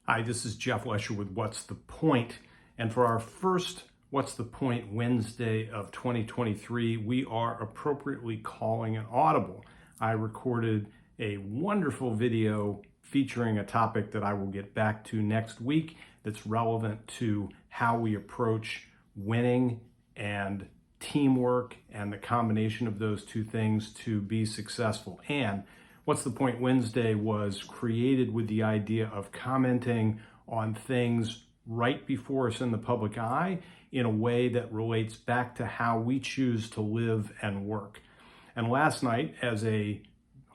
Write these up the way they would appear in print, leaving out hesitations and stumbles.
Hi, this is Jeff Lesher with What's the Point? And for our first What's the Point Wednesday of 2023, we are appropriately calling an audible. I recorded a wonderful video featuring a topic that I will get back to next week that's relevant to how we approach winning and teamwork and the combination of those two things to be successful. And What's the Point Wednesday was created with the idea of commenting on things right before us in the public eye in a way that relates back to how we choose to live and work. And last night, as a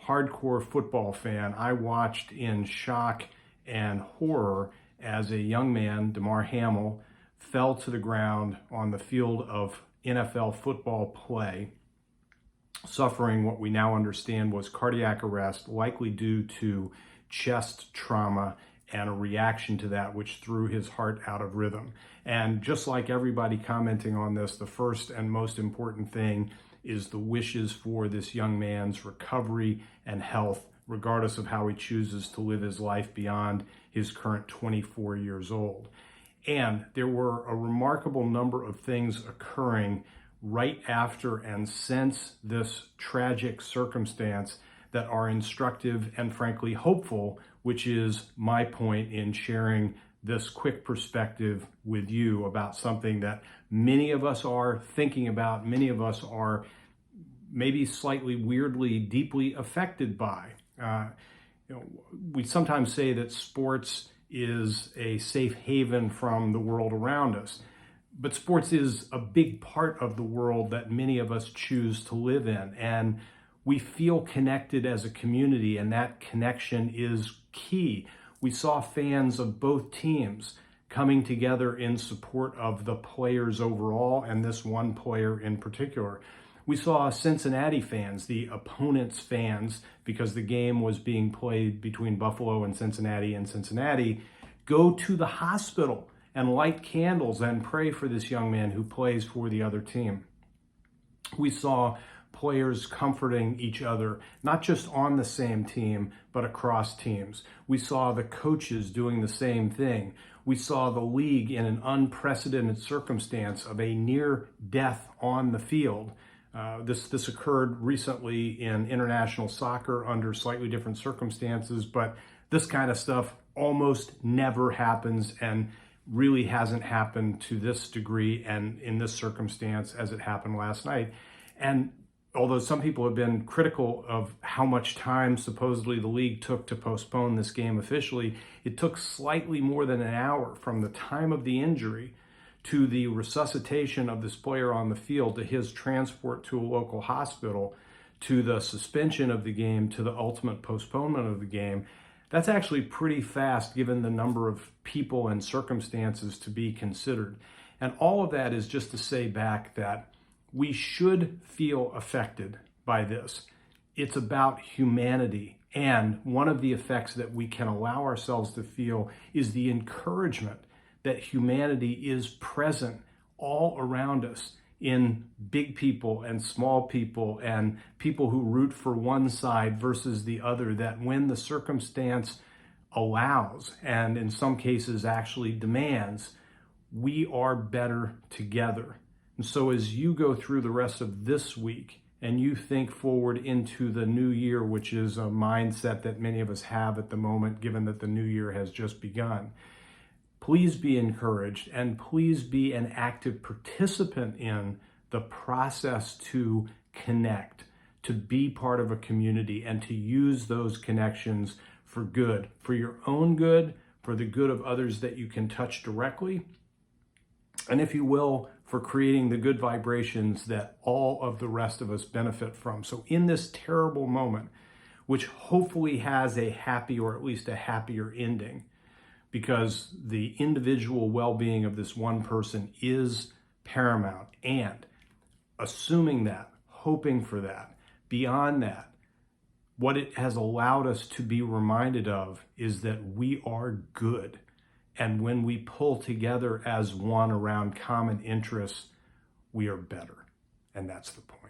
hardcore football fan, I watched in shock and horror as a young man, Damar Hamlin, fell to the ground on the field of NFL football play, suffering what we now understand was cardiac arrest, likely due to chest trauma and a reaction to that, which threw his heart out of rhythm. And just like everybody commenting on this, the first and most important thing is the wishes for this young man's recovery and health, regardless of how he chooses to live his life beyond his current 24 years old. And there were a remarkable number of things occurring right after and since this tragic circumstance that are instructive and frankly hopeful, which is my point in sharing this quick perspective with you about something that many of us are thinking about, many of us are maybe slightly weirdly, deeply affected by. We sometimes say that sports is a safe haven from the world around us. But sports is a big part of the world that many of us choose to live in. And we feel connected as a community, and that connection is key. We saw fans of both teams coming together in support of the players overall, and this one player in particular. We saw Cincinnati fans, the opponent's fans, because the game was being played between Buffalo and Cincinnati, go to the hospital and light candles and pray for this young man who plays for the other team. We saw players comforting each other, not just on the same team, but across teams. We saw the coaches doing the same thing. We saw the league in an unprecedented circumstance of a near death on the field. This occurred recently in international soccer under slightly different circumstances, but this kind of stuff almost never happens and really hasn't happened to this degree and in this circumstance as it happened last night. And although some people have been critical of how much time supposedly the league took to postpone this game officially, it took slightly more than an hour from the time of the injury to the resuscitation of this player on the field, to his transport to a local hospital, to the suspension of the game, to the ultimate postponement of the game. That's actually pretty fast given the number of people and circumstances to be considered. And all of that is just to say back that we should feel affected by this. It's about humanity. And one of the effects that we can allow ourselves to feel is the encouragement that humanity is present all around us in big people and small people and people who root for one side versus the other, that when the circumstance allows, and in some cases actually demands, we are better together. And so as you go through the rest of this week and you think forward into the new year, which is a mindset that many of us have at the moment, given that the new year has just begun, please be encouraged and please be an active participant in the process to connect, to be part of a community, and to use those connections for good, for your own good, for the good of others that you can touch directly, and if you will, for creating the good vibrations that all of the rest of us benefit from. So in this terrible moment, which hopefully has a happy or at least a happier ending, because the individual well-being of this one person is paramount. And assuming that, hoping for that, beyond that, what it has allowed us to be reminded of is that we are good. And when we pull together as one around common interests, we are better. And that's the point.